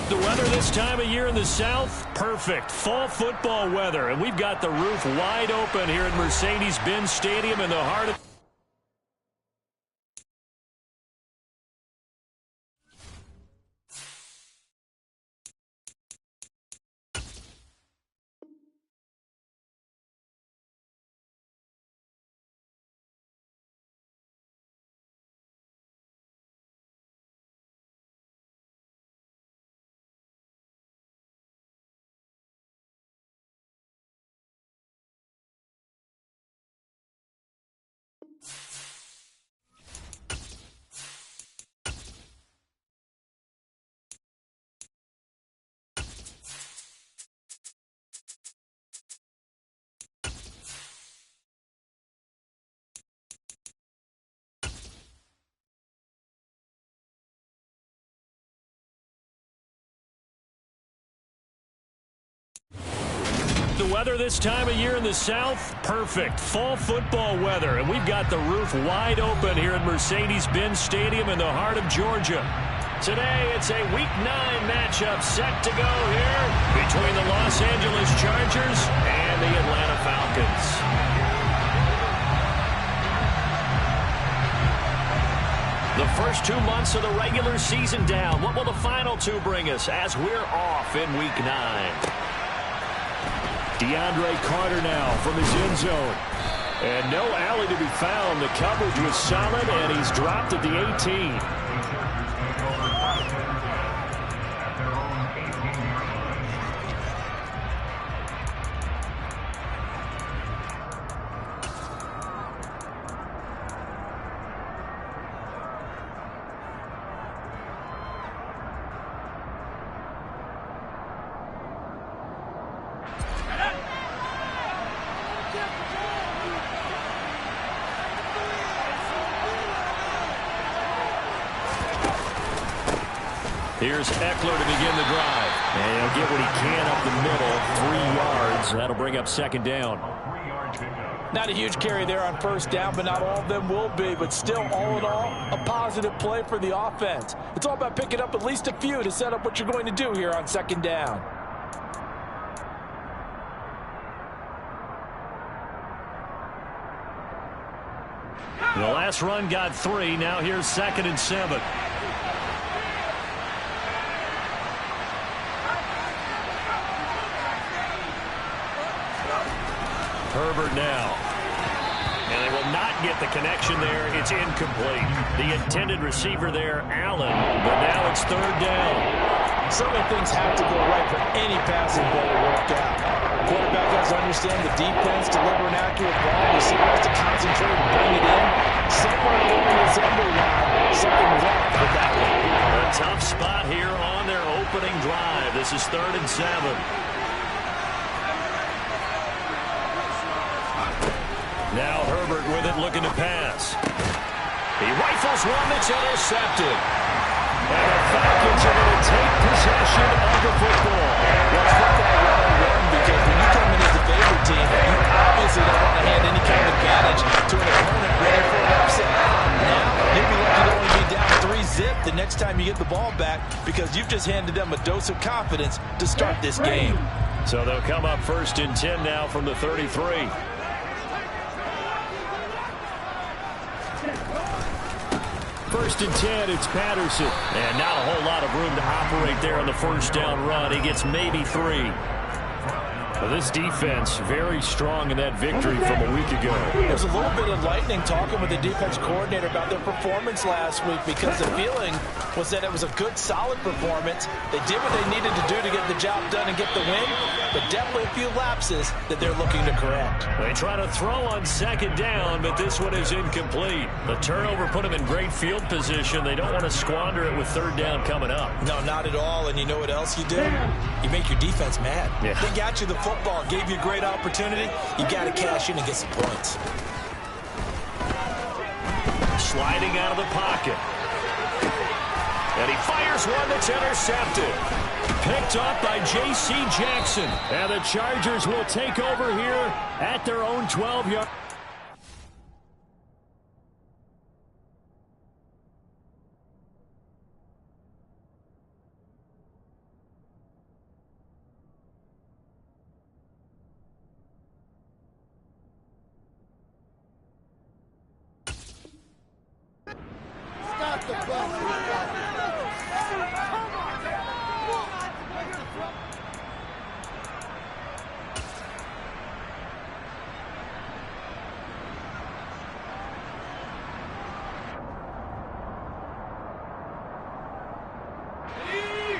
The weather this time of year in the South, perfect. Fall football weather, and we've got the roof wide open here at Mercedes-Benz Stadium in the heart of... The weather this time of year in the South, perfect. Fall football weather, and we've got the roof wide open here at Mercedes-Benz Stadium in the heart of Georgia. Today, it's a Week 9 matchup set to go here between the Los Angeles Chargers and the Atlanta Falcons. The first 2 months of the regular season down. What will the final two bring us as we're off in Week 9? DeAndre Carter now from his end zone. And no alley to be found. The coverage was solid, and he's dropped at the 18. Here's Eckler to begin the drive. And he'll get what he can up the middle, 3 yards. That'll bring up second down. Not a huge carry there on first down, but not all of them will be. But still, all in all, a positive play for the offense. It's all about picking up at least a few to set up what you're going to do here on second down. The last run got 3. Now here's 2nd and 7. Herbert now. And they will not get the connection there. It's incomplete. The intended receiver there, Allen. But now it's 3rd down. So many things have to go right for any passing play to work out. Quarterback has to understand the defense, deliver an accurate ball. Receiver has to concentrate and bring it in. Somewhere along the assembly line, something's off with that one. A tough spot here on their opening drive. This is 3rd and 7. Now Herbert with it, looking to pass. He rifles one that's intercepted. And the Falcons are going to take possession of the football. Well, football 101, because when you come in as the favorite team, you obviously don't want to hand any kind of advantage to an opponent ready for an upset. Now, you'll be lucky to only be down 3-zip the next time you get the ball back, because you've just handed them a dose of confidence to start this game. So they'll come up 1st and 10 now from the 33. 1st and 10, it's Patterson. And not a whole lot of room to operate there on the first down run. He gets maybe 3. Well, this defense very strong in that victory from a week ago. It was a little bit enlightening talking with the defense coordinator about their performance last week, because the feeling was that it was a good, solid performance. They did what they needed to do to get the job done and get the win, but definitely a few lapses that they're looking to correct. They try to throw on 2nd down, but this one is incomplete. The turnover put them in great field position. They don't want to squander it with 3rd down coming up. No, not at all. And you know what else you do? You make your defense mad. Yeah. They got you the football, gave you a great opportunity. You got to cash in and get some points. Sliding out of the pocket. And he fires one that's intercepted. Picked up by J.C. Jackson. And the Chargers will take over here at their own 12-yard.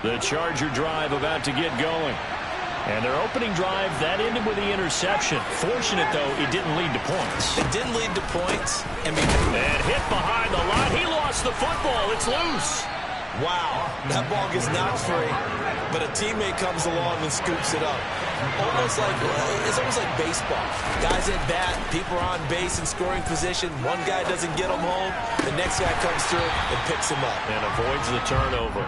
The Charger drive about to get going. And their opening drive, that ended with the interception. Fortunate, though, it didn't lead to points. It didn't lead to points. And hit behind the line. He lost the football. It's loose. Wow, that ball gets knocked free, but a teammate comes along and scoops it up. It's almost like baseball. Guys at bat, people are on base in scoring position. One guy doesn't get them home. The next guy comes through and picks him up. And avoids the turnover.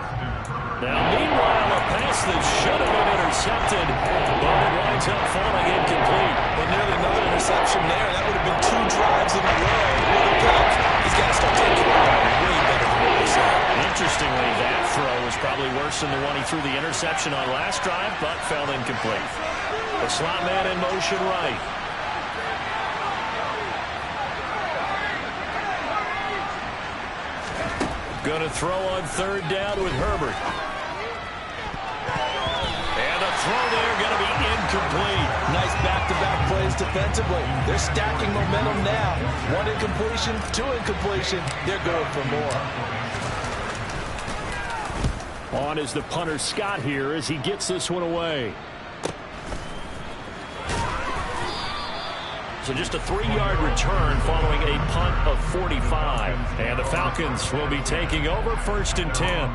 Now, meanwhile, a pass that should have been intercepted, but it winds up falling incomplete. Well, nearly another interception there. That would have been 2 drives in a row with a pick. He's got to start taking it way better than what we saw. Interestingly, that throw was probably worse than the one he threw the interception on last drive, but fell incomplete. The slot man in motion right. Going to throw on 3rd down with Herbert. And a throw there going to be incomplete. Nice back-to-back plays defensively. They're stacking momentum now. 1 incompletion, 2 incompletion. They're going for more. On is the punter Scott here as he gets this one away. So just a 3-yard return following a punt of 45. And the Falcons will be taking over 1st and 10.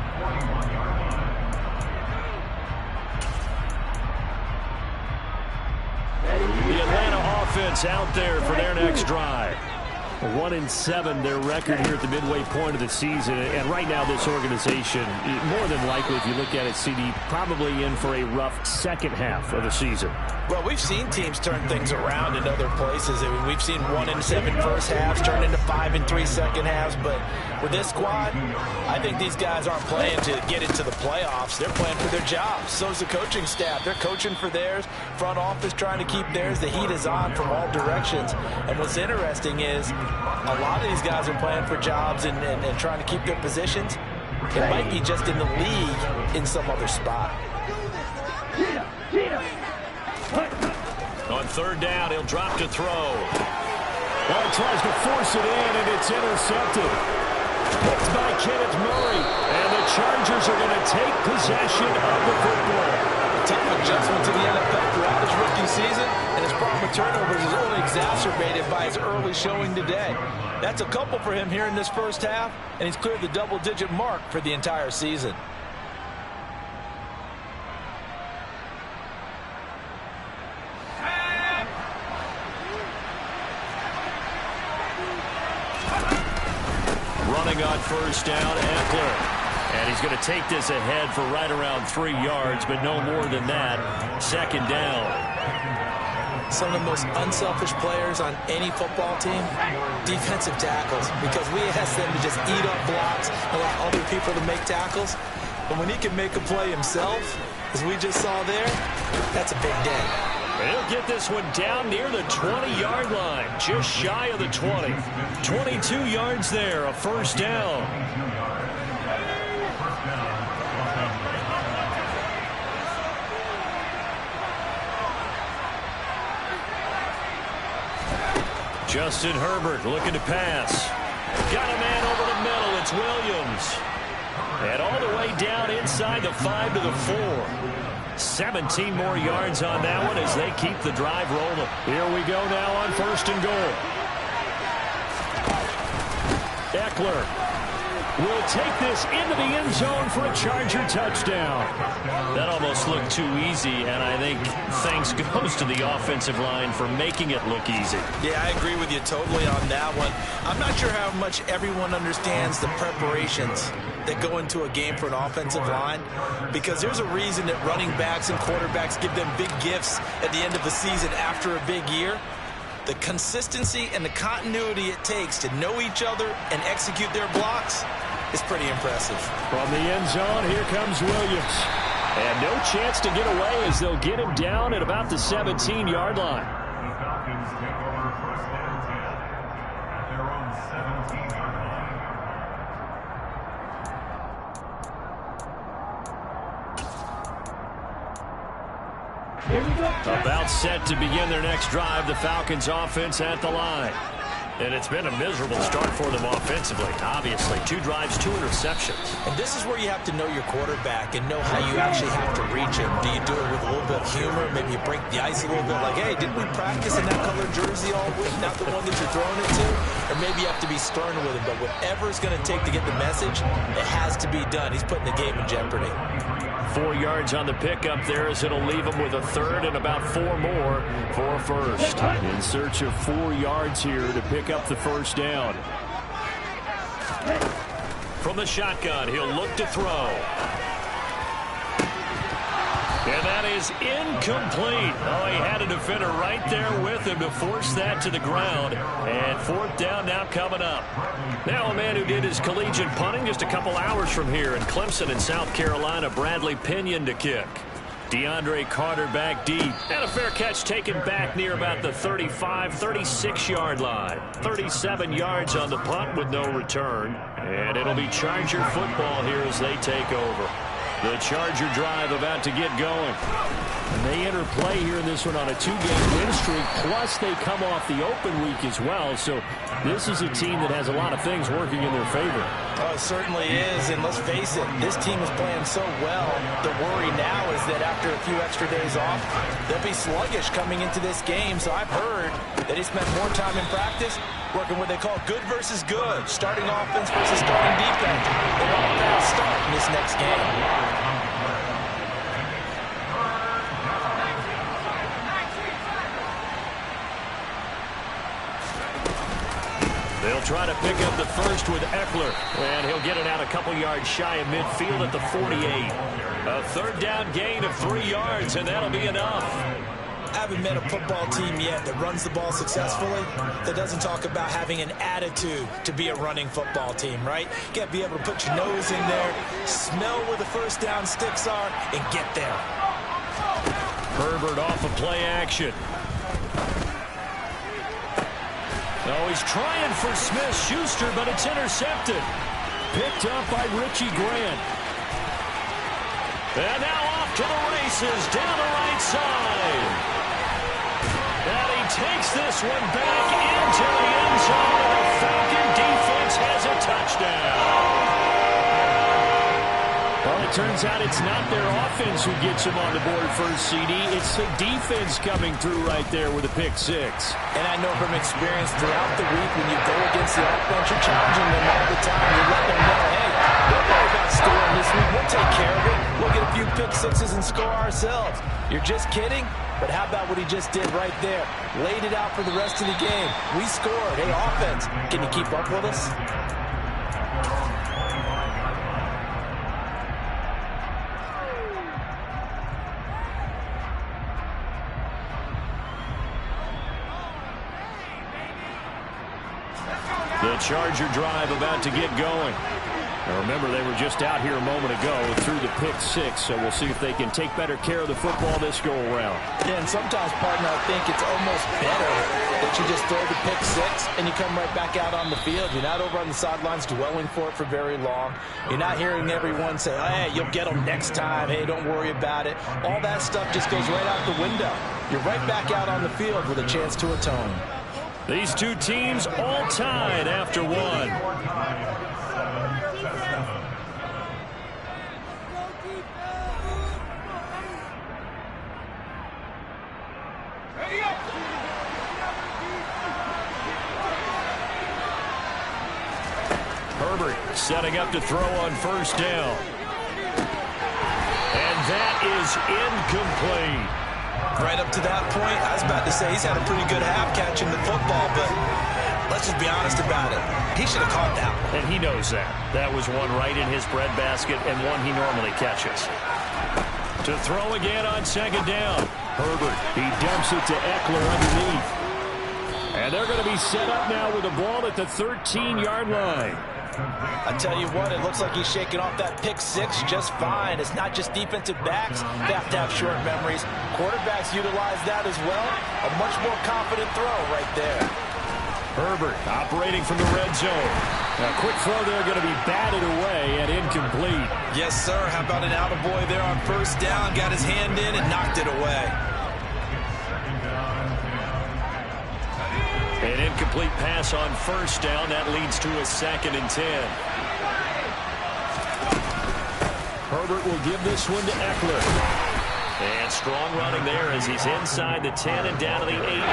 The Atlanta offense out there for their next drive. 1-7 their record here at the midway point of the season. And right now this organization, more than likely if you look at it, CD, probably in for a rough second half of the season. Well, we've seen teams turn things around in other places. I mean, we've seen 1-7 first halves turn into 5-3 second halves. But with this squad, I think these guys aren't playing to get into the playoffs. They're playing for their jobs. So is the coaching staff. They're coaching for theirs. Front office trying to keep theirs. The heat is on from all directions. And what's interesting is a lot of these guys are playing for jobs and trying to keep their positions. It might be just in the league in some other spot. On 3rd down, he'll drop to throw. Well, he tries to force it in, and it's intercepted. Picked by Kenneth Murray, and the Chargers are going to take possession of the football. A tough adjustment to the NFL throughout his rookie season, and his problem with turnovers is only exacerbated by his early showing today. That's a couple for him here in this first half, and he's cleared the double-digit mark for the entire season. Running on 1st down, Eckler. And he's going to take this ahead for right around 3 yards, but no more than that. 2nd down. Some of the most unselfish players on any football team, defensive tackles, because we ask them to just eat up blocks, allow other people to make tackles. But when he can make a play himself, as we just saw there, that's a big day. And he'll get this one down near the 20-yard line, just shy of the 20. 22 yards there, a 1st down. Justin Herbert looking to pass. Got a man over the middle. It's Williams. And all the way down inside the 5 to the 4. 17 more yards on that one as they keep the drive rolling. Here we go now on 1st and goal. Eckler will take this into the end zone for a Charger touchdown. That almost looked too easy, and I think thanks goes to the offensive line for making it look easy. Yeah, I agree with you totally on that one. I'm not sure how much everyone understands the preparations that go into a game for an offensive line, because there's a reason that running backs and quarterbacks give them big gifts at the end of the season after a big year. The consistency and the continuity it takes to know each other and execute their blocks is pretty impressive. From the end zone, here comes Williams. And no chance to get away as they'll get him down at about the 17-yard line. The Falcons take over 1st and 10 at their own 17-yard line. About set to begin their next drive, the Falcons offense at the line. And it's been a miserable start for them offensively, obviously. 2 drives, 2 interceptions. And this is where you have to know your quarterback and know how you actually have to reach him. Do you do it with a little bit of humor? Maybe you break the ice a little bit like, hey, didn't we practice in that colored jersey all week, not the one that you're throwing it to? Or maybe you have to be stern with him. But whatever it's going to take to get the message, it has to be done. He's putting the game in jeopardy. 4 yards on the pickup there as it'll leave him with a third and about 4 more for a first. In search of 4 yards here to pick up the first down. From the shotgun, he'll look to throw. And that is incomplete. Oh, he had a defender right there with him to force that to the ground. And 4th down now coming up. Now a man who did his collegiate punting just a couple hours from here in Clemson in South Carolina, Bradley Pinion to kick. DeAndre Carter back deep. And a fair catch taken back near about the 35, 36-yard line. 37 yards on the punt with no return. And it'll be Charger football here as they take over. The Charger drive about to get going. And they enter play here in this one on a 2-game win streak, plus they come off the open week as well. So this is a team that has a lot of things working in their favor. Oh, it certainly is, and let's face it, this team is playing so well. The worry now is that after a few extra days off, they'll be sluggish coming into this game. So I've heard that he spent more time in practice working what they call good versus good, starting offense versus starting defense. They want a fast start in this next game. They'll try to pick up the first with Eckler, and he'll get it out a couple yards shy of midfield at the 48. A 3rd down gain of 3 yards, and that'll be enough. I haven't met a football team yet that runs the ball successfully that doesn't talk about having an attitude to be a running football team, right? You got to be able to put your nose in there, smell where the first down sticks are, and get there. Herbert off of play action. Oh, he's trying for Smith-Schuster, but it's intercepted. Picked up by Richie Grant. And now off to the races down the right side. And he takes this one back into the end zone. And the Falcon defense has a touchdown. Well, it turns out it's not their offense who gets him on the board first, CD. It's the defense coming through right there with a pick 6. And I know from experience throughout the week when you go against the offense, you're challenging them all the time. You let them know, hey, don't worry about scoring this week. We'll take care of it. We'll get a few pick 6s and score ourselves. You're just kidding? But how about what he just did right there? Laid it out for the rest of the game. We scored. Hey, offense, can you keep up with us? The Charger drive about to get going. Now remember, they were just out here a moment ago through the pick 6, so we'll see if they can take better care of the football this go-around. Yeah, and sometimes, partner, I think it's almost better that you just throw the pick 6 and you come right back out on the field. You're not over on the sidelines dwelling for it for very long. You're not hearing everyone say, hey, you'll get them next time. Hey, don't worry about it. All that stuff just goes right out the window. You're right back out on the field with a chance to atone. These two teams all tied after one. Herbert setting up to throw on first down. And that is incomplete. Right up to that point, I was about to say he's had a pretty good half catching the football, but let's just be honest about it. He should have caught that. And he knows that. That was one right in his breadbasket and one he normally catches. To throw again on second down. Herbert, he dumps it to Eckler underneath. And they're going to be set up now with the ball at the 13-yard line. I tell you what, it looks like he's shaking off that pick 6 just fine. It's not just defensive backs. They have to have short memories. Quarterbacks utilize that as well. A much more confident throw right there. Herbert operating from the red zone. A quick throw there going to be batted away and incomplete. Yes, sir. How about an attaboy there on first down? Got his hand in and knocked it away. An incomplete pass on first down. That leads to a 2nd and 10. Herbert will give this one to Eckler. And strong running there as he's inside the 10 and down to the 8-yard line.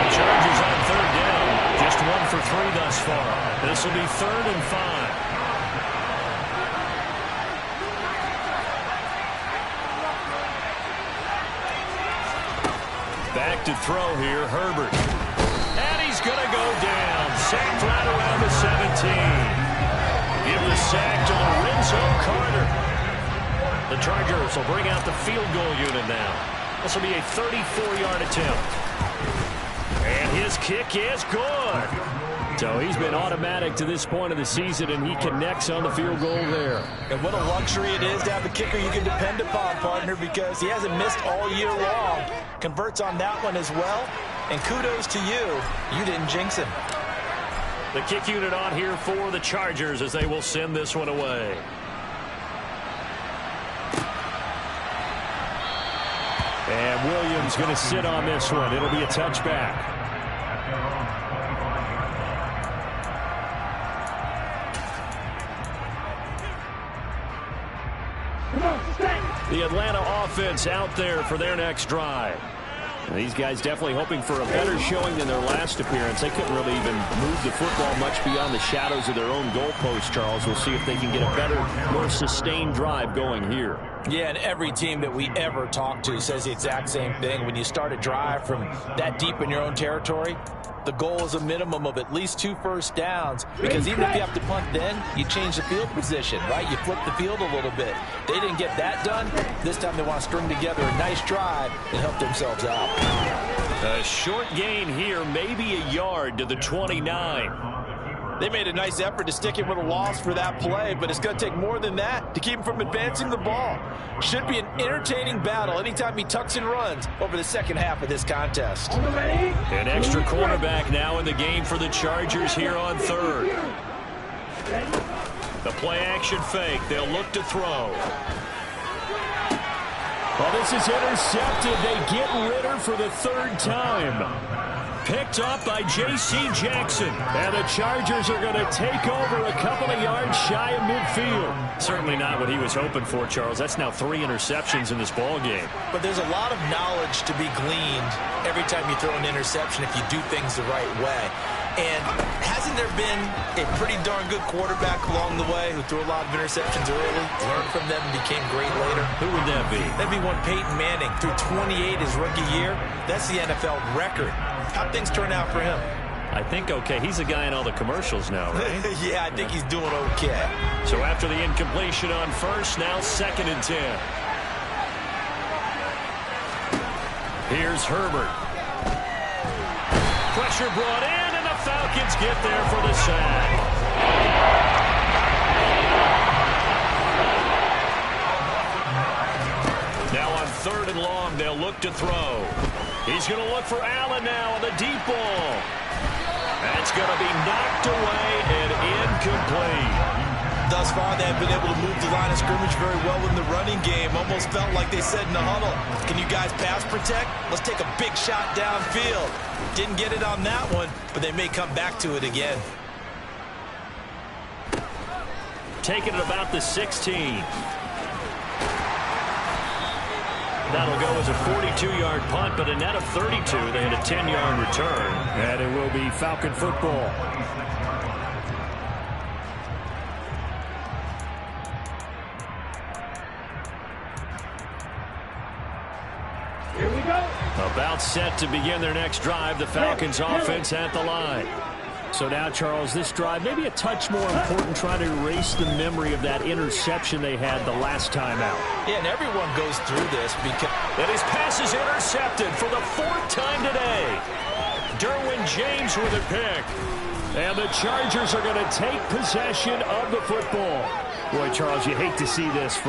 Chargers on 3rd down. Just 1 for 3 thus far. This will be 3rd and 5. Back to throw here, Herbert. And he's going to go down. Sacked right around the 17. Give the sack to Lorenzo Carter. The Chargers will bring out the field goal unit now. This will be a 34-yard attempt. And his kick is good. So he's been automatic to this point of the season, and he connects on the field goal there. And what a luxury it is to have a kicker you can depend upon, partner, because he hasn't missed all year long. Converts on that one as well. And kudos to you. You didn't jinx him. The kick unit on here for the Chargers as they will send this one away. And Williams going to sit on this one. It'll be a touchback. The Atlanta offense out there for their next drive. And these guys definitely hoping for a better showing than their last appearance. They couldn't really even move the football much beyond the shadows of their own goalpost, Charles. We'll see if they can get a better, more sustained drive going here. Yeah, and every team that we ever talk to says the exact same thing. When you start a drive from that deep in your own territory, the goal is a minimum of at least 2 first downs, because even if you have to punt then, you change the field position, right? You flip the field a little bit. They didn't get that done. This time they want to string together a nice drive and help themselves out. A short gain here, maybe a yard to the 29. They made a nice effort to stick him with a loss for that play, but it's going to take more than that to keep him from advancing the ball. Should be an entertaining battle anytime he tucks and runs over the second half of this contest. An extra cornerback now in the game for the Chargers here on 3rd. The play action fake. They'll look to throw. Well, this is intercepted. They get Ritter for the 3rd time. Picked up by J.C. Jackson. And the Chargers are going to take over a couple of yards shy of midfield. Certainly not what he was hoping for, Charles. That's now 3 interceptions in this ball game. But there's a lot of knowledge to be gleaned every time you throw an interception if you do things the right way. And hasn't there been a pretty darn good quarterback along the way who threw a lot of interceptions early, learned from them, and became great later? Who would that be? That'd be one Peyton Manning. Threw 28 his rookie year. That's the NFL record. How'd things turn out for him? I think okay. He's a guy in all the commercials now, right? Yeah, I think he's doing okay. So after the incompletion on first, now 2nd and 10. Here's Herbert. Pressure brought in, and the Falcons get there for the sack. Now on 3rd and long, they'll look to throw. He's going to look for Allen now on the deep ball. That's going to be knocked away and incomplete. Thus far, they have been able to move the line of scrimmage very well in the running game. Almost felt like they said in the huddle, can you guys pass protect? Let's take a big shot downfield. Didn't get it on that one, but they may come back to it again. Taking it about the 16. That'll go as a 42-yard punt, but a net of 32. They had a 10-yard return, and it will be Falcon football. Here we go. About set to begin their next drive. The Falcons offense at the line. So now, Charles, this drive maybe a touch more important, trying to erase the memory of that interception they had the last time out. Yeah, and everyone goes through this because... And his pass is intercepted for the 4th time today. Derwin James with a pick. And the Chargers are going to take possession of the football. Boy, Charles, you hate to see this.